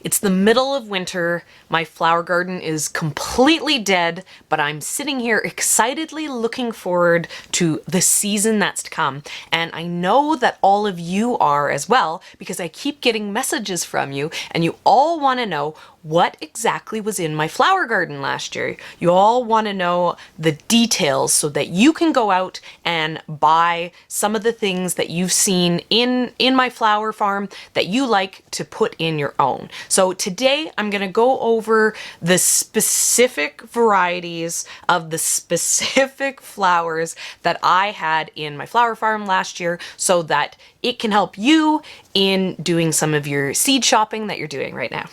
It's the middle of winter. My flower garden is completely dead, but I'm sitting here excitedly looking forward to the season that's to come. And I know that all of you are as well, because I keep getting messages from you and you all want to know what exactly was in my flower garden last year. You all want to know the details so that you can go out and buy some of the things that you've seen in my flower farm that you like to put in your own. So today I'm going to go over the specific varieties of the specific flowers that I had in my flower farm last year so that it can help you in doing some of your seed shopping that you're doing right now.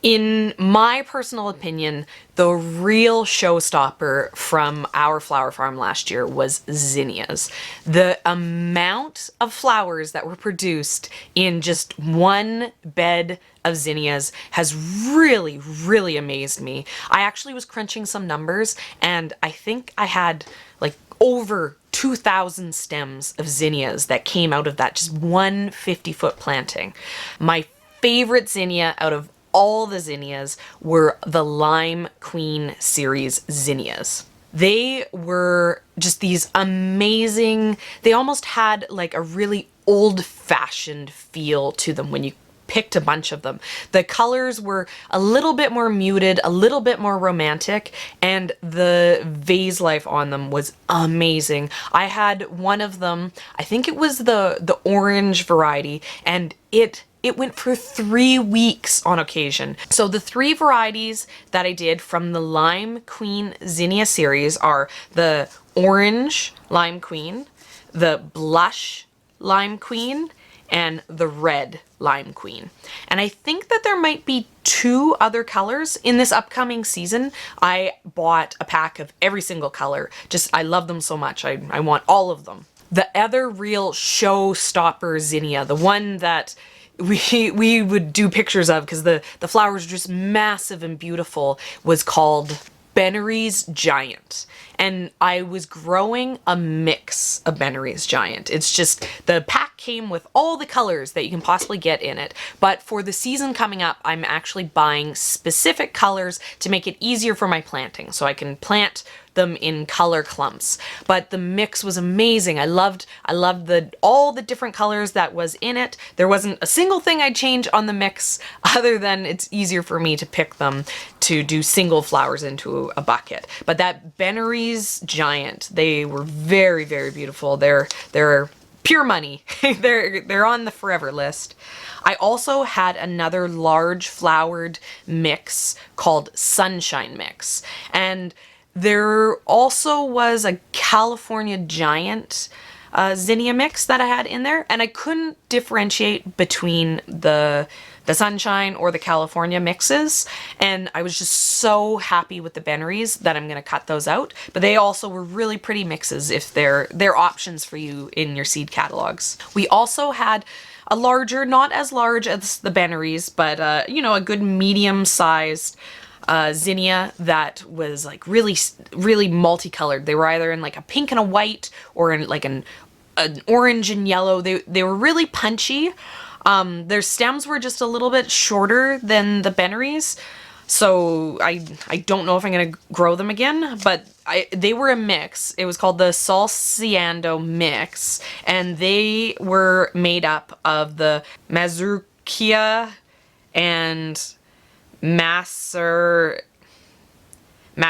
In my personal opinion, the real showstopper from our flower farm last year was zinnias. The amount of flowers that were produced in just one bed of zinnias has really, really amazed me. I actually was crunching some numbers and I think I had like over 2,000 stems of zinnias that came out of that just one 50-foot planting. My favorite zinnia out of all the zinnias were the limequeen series zinnias. They were just these amazing, they almost had like a really old-fashioned feel to them when you picked a bunch of them. The colors were a little bit more muted, a little bit more romantic, and the vase life on them was amazing. I had one of them, I think it was the orange variety, and it went for 3 weeks on occasion. So the 3 varieties that I did from the limequeen zinnia series are the orange limequeen, the blush limequeen, and the red limequeen. And I think that there might be 2 other colors in this upcoming season. I bought a pack of every single color. Just, I love them so much. I want all of them. The other real showstopper zinnia, the one that we would do pictures of because the flowers are just massive and beautiful, was called Veneryas Giant. And I was growing a mix of Veneryas Giant. It's just, the pack came with all the colors that you can possibly get in it. But for the season coming up, I'm actually buying specific colors to make it easier for my planting. So I can plant them in color clumps. But the mix was amazing. I loved all the different colors that was in it. There wasn't a single thing I'd change on the mix other than it's easier for me to pick them to do single flowers into a bucket. But that Veneryas Giant, they were very, very beautiful. They're pure money. they're on the forever list. I also had another large flowered mix called Sunshine Mix. And there also was a California Giant zinnia mix that I had in there, and I couldn't differentiate between the Sunshine or the California mixes, and I was just so happy with the Veneryas that I'm going to cut those out. But they also were really pretty mixes if they're options for you in your seed catalogs. We also had a larger, not as large as the Veneryas, but you know, a good medium-sized zinnia that was like really, really multicolored. They were either in like a pink and a white or in like an orange and yellow. They were really punchy. Their stems were just a little bit shorter than the Veneryas, so I don't know if I'm gonna grow them again, but they were a mix. It was called the Salciando mix, and they were made up of the Mazurkia and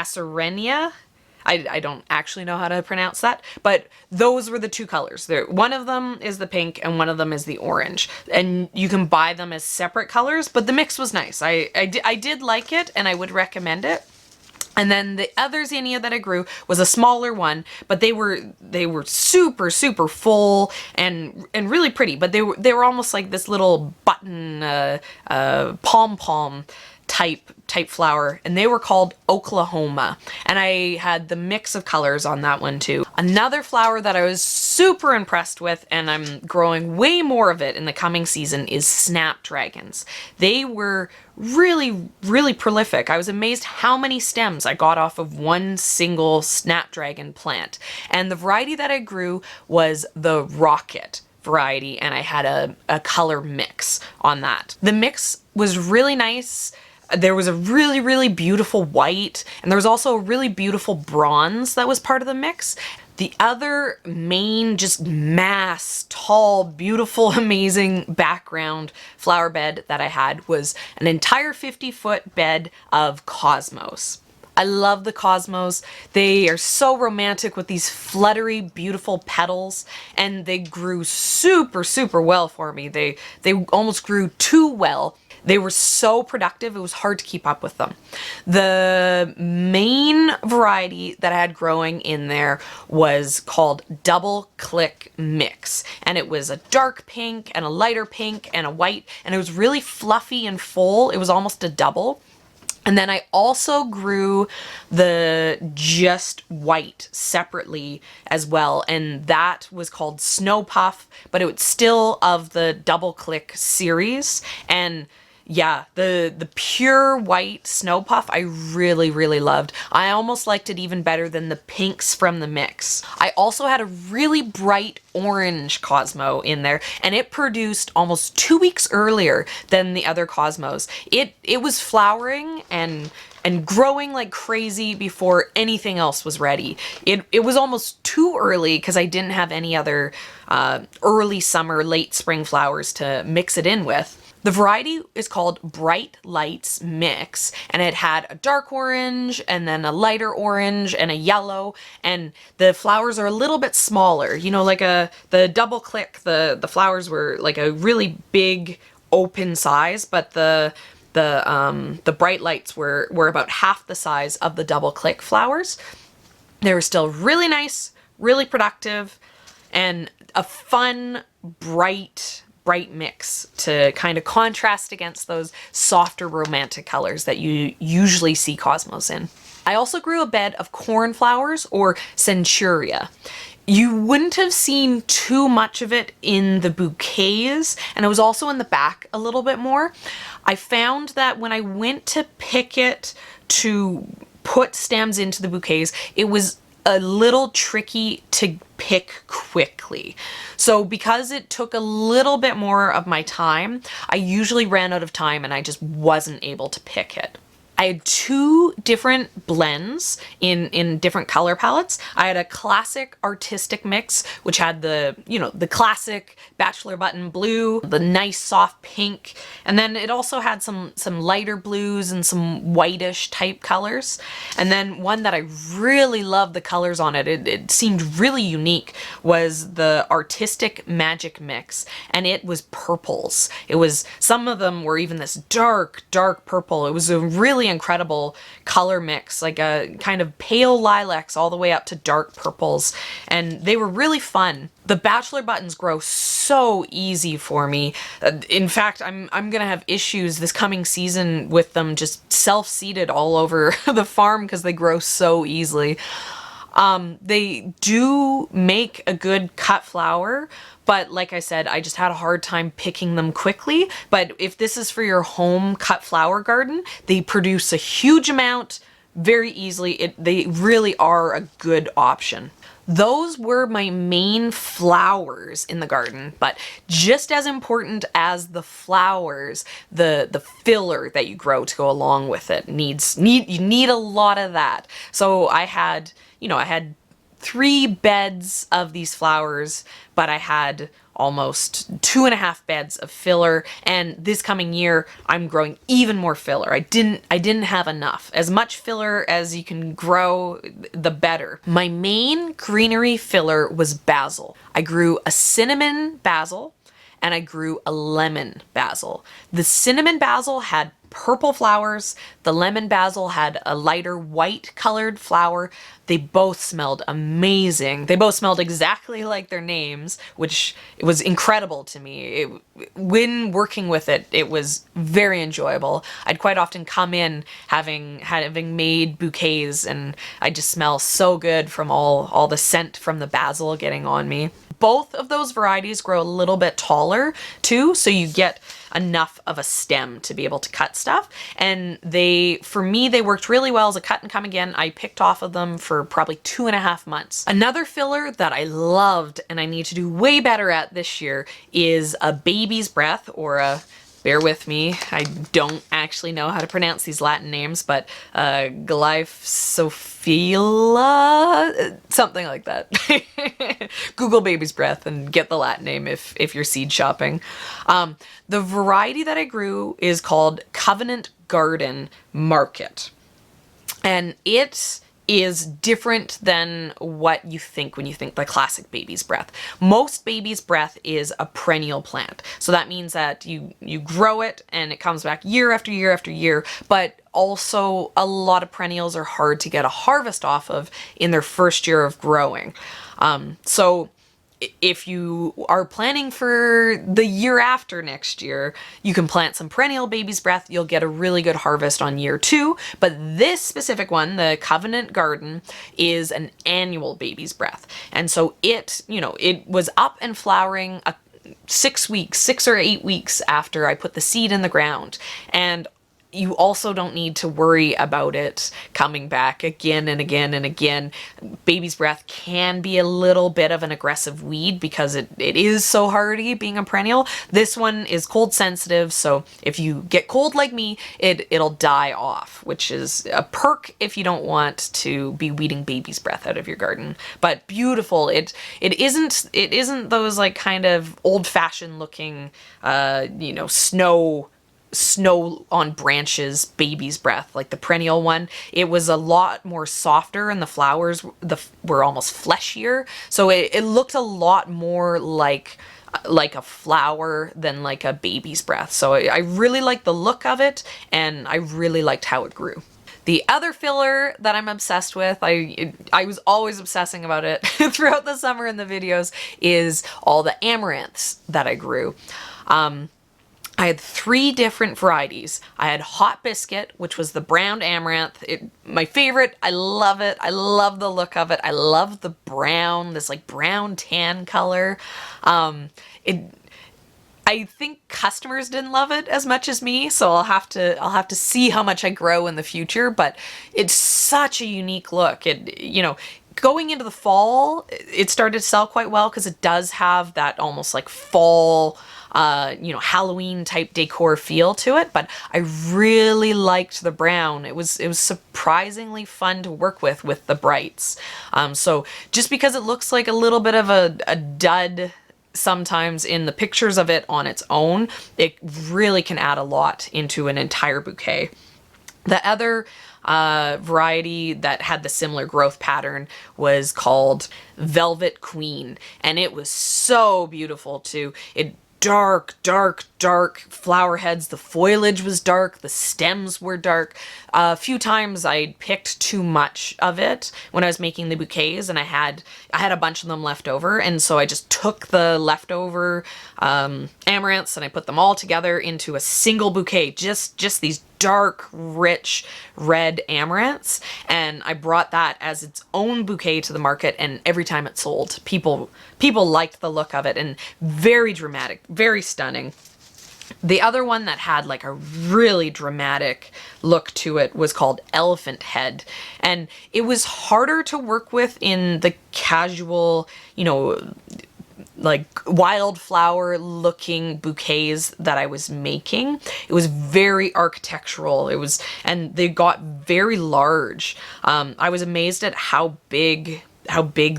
Serina. I don't actually know how to pronounce that, but those were the 2 colors. One of them is the pink and one of them is the orange, and you can buy them as separate colors, but the mix was nice. I did like it and I would recommend it. And then the other zinnia that I grew was a smaller one, but they were super, super full and really pretty, but they were almost like this little button pom-pom type flower, and they were called Oklahoma, and I had the mix of colors on that one too. Another flower that I was super impressed with, and I'm growing way more of it in the coming season, is snapdragons. They were really, really prolific. I was amazed how many stems I got off of one single snapdragon plant, and the variety that I grew was the rocket variety, and I had a color mix on that. The mix was really nice. There was a really, really beautiful white, and there was also a really beautiful bronze that was part of the mix. The other main, just mass, tall, beautiful, amazing background flower bed that I had was an entire 50-foot bed of cosmos. I love the cosmos. They are so romantic with these fluttery, beautiful petals, and they grew super, super well for me. They almost grew too well. They were so productive, it was hard to keep up with them. The main variety that I had growing in there was called Doubleclick Mix. And it was a dark pink and a lighter pink and a white, and it was really fluffy and full. It was almost a double. And then I also grew the just white separately as well, and that was called Snow Puff, but it was still of the Double Click series. And yeah, the pure white Snow Puff I really, really loved. I almost liked it even better than the pinks from the mix. I also had a really bright orange Cosmo in there, and it produced almost 2 weeks earlier than the other Cosmos. It was flowering and growing like crazy before anything else was ready. It was almost too early because I didn't have any other early summer, late spring flowers to mix it in with. The variety is called Bright Lights Mix, and it had a dark orange and then a lighter orange and a yellow, and the flowers are a little bit smaller. You know, like the Double Click, the flowers were like a really big open size, but the Bright Lights were about half the size of the Double Click flowers. They were still really nice, really productive, and a fun, bright mix to kind of contrast against those softer romantic colors that you usually see Cosmos in. I also grew a bed of cornflowers, or centuria. You wouldn't have seen too much of it in the bouquets, and it was also in the back a little bit more. I found that when I went to pick it to put stems into the bouquets, it was a little tricky to pick quickly. So because it took a little bit more of my time, I usually ran out of time and I just wasn't able to pick it. I had two different blends in different color palettes. I had a classic artistic mix, which had the classic bachelor button blue, the nice soft pink, and then it also had some lighter blues and some whitish type colors. And then one that I really loved the colors on it seemed really unique, was the artistic magic mix, and it was purples. Some of them were even this dark purple. It was a really incredible color mix, like a kind of pale lilacs all the way up to dark purples, and they were really fun. The bachelor buttons grow so easy for me. In fact, I'm gonna have issues this coming season with them just self-seeded all over the farm because they grow so easily. They do make a good cut flower, but like I said, I just had a hard time picking them quickly. But if this is for your home cut flower garden, they produce a huge amount very easily. They really are a good option. Those were my main flowers in the garden, but just as important as the flowers, the filler that you grow to go along with it you need a lot of that. So I had 3 beds of these flowers, but I had almost 2.5 beds of filler, and this coming year I'm growing even more filler. I didn't have enough. As much filler as you can grow, the better. My main greenery filler was basil. I grew a cinnamon basil and I grew a lemon basil. The cinnamon basil had purple flowers. The lemon basil had a lighter white colored flower. They both smelled amazing. They both smelled exactly like their names, which was incredible to me. When working with it, it was very enjoyable. I'd quite often come in having made bouquets, and I just smell so good from all the scent from the basil getting on me. Both of those varieties grow a little bit taller too, so you get enough of a stem to be able to cut stuff. And for me, they worked really well as a cut and come again. I picked off of them for probably 2.5 months. Another filler that I loved and I need to do way better at this year is a baby's breath, or a bear with me. I don't actually know how to pronounce these Latin names, but Glyphosophila, something like that. Google baby's breath and get the Latin name if you're seed shopping. The variety that I grew is called Covenant Garden Market. And it is different than what you think when you think the classic baby's breath. Most baby's breath is a perennial plant. So that means that you grow it and it comes back year after year after year, but also a lot of perennials are hard to get a harvest off of in their first year of growing. So if you are planning for the year after next year, you can plant some perennial baby's breath. You'll get a really good harvest on year 2. But this specific one, the Covenant Garden, is an annual baby's breath. And so it was up and flowering 6 or 8 weeks after I put the seed in the ground. And you also don't need to worry about it coming back again and again and again. Baby's breath can be a little bit of an aggressive weed because it is so hardy being a perennial. This one is cold sensitive, so if you get cold like me, it'll die off, which is a perk if you don't want to be weeding baby's breath out of your garden. But beautiful. It isn't those like kind of old-fashioned looking snow on branches baby's breath like the perennial one. It was a lot more softer and the flowers were almost fleshier, so it looked a lot more like a flower than like a baby's breath. So I really liked the look of it, and I really liked how it grew. The other filler that I'm obsessed with, I was always obsessing about it throughout the summer in the videos, is all the amaranths that I grew. I had 3 different varieties. I had Hot Biscuit, which was the brown amaranth. My favorite. I love it. I love the look of it. I love the brown, this like brown tan color. I think customers didn't love it as much as me, so I'll have to see how much I grow in the future, but it's such a unique look. Going into the fall, it started to sell quite well because it does have that almost like fall Halloween type decor feel to it, but I really liked the brown. It was surprisingly fun to work with the brights. So just because it looks like a little bit of a dud sometimes in the pictures of it on its own, it really can add a lot into an entire bouquet. The other variety that had the similar growth pattern was called Velvet Queen, and it was so beautiful too. It dark flower heads. The foliage was dark. The stems were dark. A few times I picked too much of it when I was making the bouquets, and I had a bunch of them left over, and so I just took the leftover amaranths and I put them all together into a single bouquet. Just these dark, rich red amaranths, and I brought that as its own bouquet to the market, and every time it sold, people liked the look of it, and very dramatic, very stunning. The other one that had like a really dramatic look to it was called Elephant Head, and it was harder to work with in the casual, like wildflower looking bouquets that I was making. It was very architectural. And they got very large. I was amazed at how big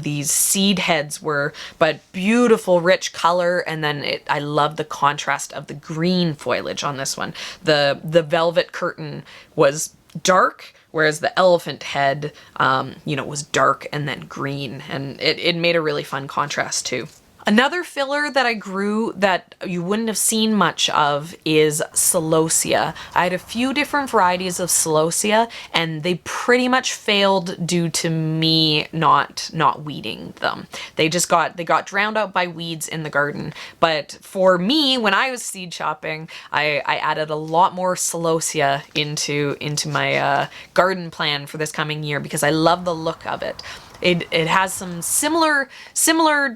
these seed heads were, but beautiful rich color. And then I love the contrast of the green foliage on this one. The velvet curtain was dark, whereas the elephant head, was dark and then green, and it made a really fun contrast too. Another filler that I grew that you wouldn't have seen much of is celosia. I had a few different varieties of celosia, and they pretty much failed due to me not weeding them. They got drowned out by weeds in the garden. But for me, when I was seed shopping, I added a lot more celosia into my garden plan for this coming year because I love the look of it. It has some similar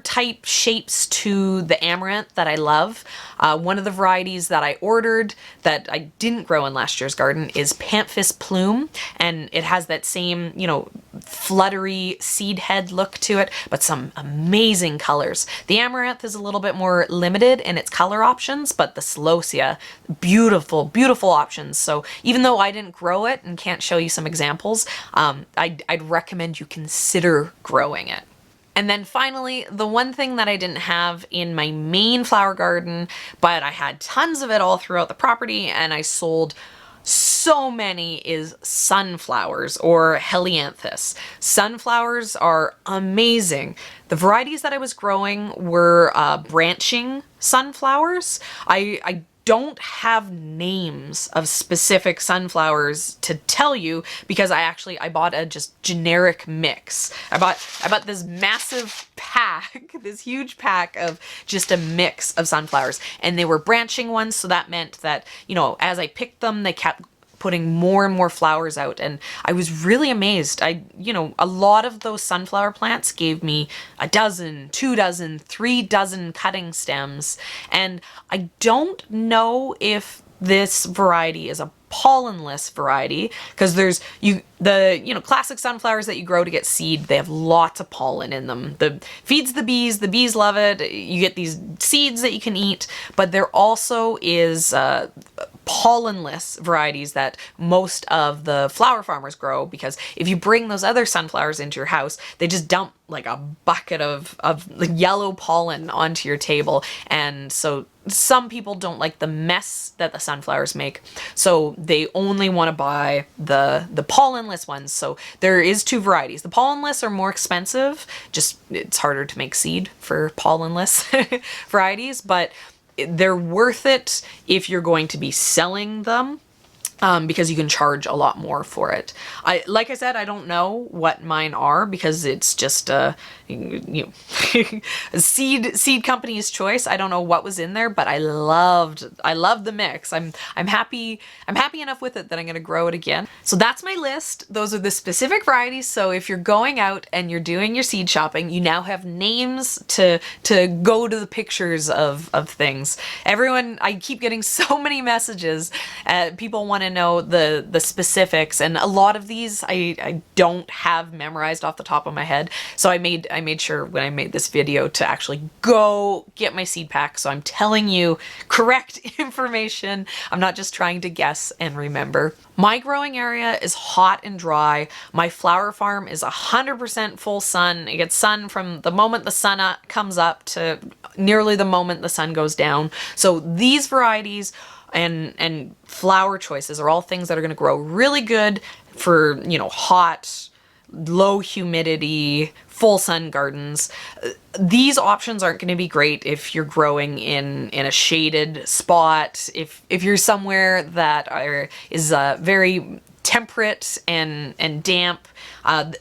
type shapes to the amaranth that I love. One of the varieties that I ordered that I didn't grow in last year's garden is Pamphis Plume, and it has that same, you know, fluttery seed head look to it, but some amazing colors. The amaranth is a little bit more limited in its color options, but the celosia, beautiful, beautiful options. So even though I didn't grow it and can't show you some examples, I'd recommend you consider growing it. And then finally, the one thing that I didn't have in my main flower garden, but I had tons of it all throughout the property and I sold so many, is sunflowers or helianthus. Sunflowers are amazing. The varieties that I was growing were branching sunflowers. I don't have names of specific sunflowers to tell you because I bought a just generic mix. I bought this massive pack, this huge pack of just a mix of sunflowers, and they were branching ones, so that meant that, you know, as I picked them, they kept putting more and more flowers out, and I was really amazed. You know, a lot of those sunflower plants gave me a dozen, 2 dozen, 3 dozen cutting stems, and I don't know if this variety is a pollenless variety because there's the classic sunflowers that you grow to get seed, they have lots of pollen in them. Feeds the bees love it. You get these seeds that you can eat, but there also is pollenless varieties that most of the flower farmers grow, because if you bring those other sunflowers into your house, they just dump like a bucket of like yellow pollen onto your table, and so some people don't like the mess that the sunflowers make, so they only want to buy the pollenless ones. So there is 2 varieties. The pollenless are more expensive, just it's harder to make seed for pollenless varieties, but they're worth it if you're going to be selling them, because you can charge a lot more for it. Like I said, I don't know what mine are because it's just a seed company's choice. I don't know what was in there, but I loved the mix. I'm happy enough with it that I'm going to grow it again. So that's my list. Those are the specific varieties. So if you're going out and you're doing your seed shopping, you now have names to go to the pictures of things. Everyone, I keep getting so many messages. People want to know the specifics, and a lot of these I don't have memorized off the top of my head. So I made sure when I made this video to actually go get my seed pack, so I'm telling you correct information. I'm not just trying to guess and remember. My growing area is hot and dry. My flower farm is 100% full sun. It gets sun from the moment the sun comes up to nearly the moment the sun goes down. So these varieties and flower choices are all things that are going to grow really good for, you know, hot, low humidity, full sun gardens. These options aren't going to be great if you're growing in a shaded spot, if you're somewhere that is very temperate and damp.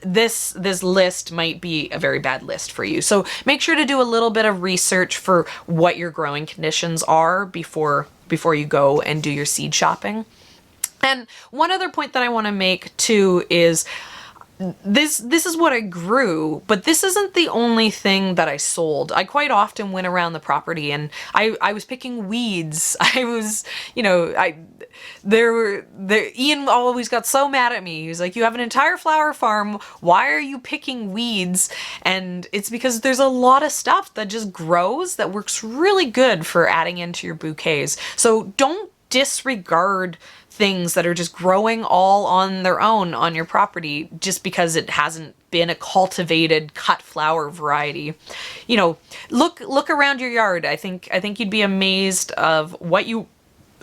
This list might be a very bad list for you. So make sure to do a little bit of research for what your growing conditions are before you go and do your seed shopping. And one other point that I want to make too is this is what I grew, but this isn't the only thing that I sold. I quite often went around the property and I was picking weeds. I was, you know, Ian always got so mad at me. He was like, "You have an entire flower farm. Why are you picking weeds?" And it's because there's a lot of stuff that just grows that works really good for adding into your bouquets. So don't disregard things that are just growing all on their own on your property just because it hasn't been a cultivated cut flower variety. You know, look around your yard. I think you'd be amazed of what you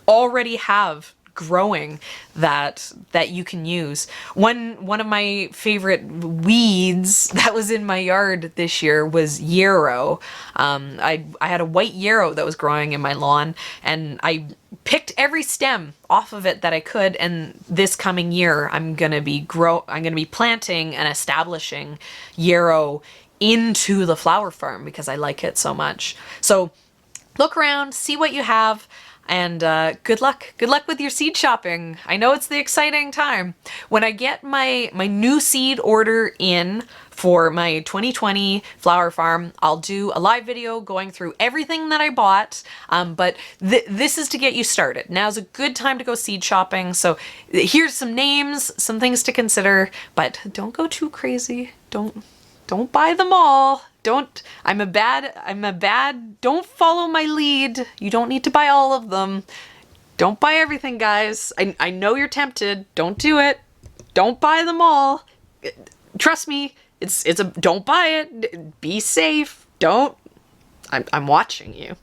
already have growing that you can use. One of my favorite weeds that was in my yard this year was yarrow. I had a white yarrow that was growing in my lawn, and I picked every stem off of it that I could, and this coming year I'm gonna be planting and establishing yarrow into the flower farm because I like it so much. So look around, see what you have, And good luck. Good luck with your seed shopping. I know it's the exciting time. When I get my new seed order in for my 2020 flower farm, I'll do a live video going through everything that I bought. But this is to get you started. Now's a good time to go seed shopping. So here's some names, some things to consider, but don't go too crazy. Don't buy them all. Don't follow my lead. You don't need to buy all of them. Don't buy everything, guys. I know you're tempted. Don't do it. Don't buy them all. Trust me, don't buy it. Be safe. I'm watching you.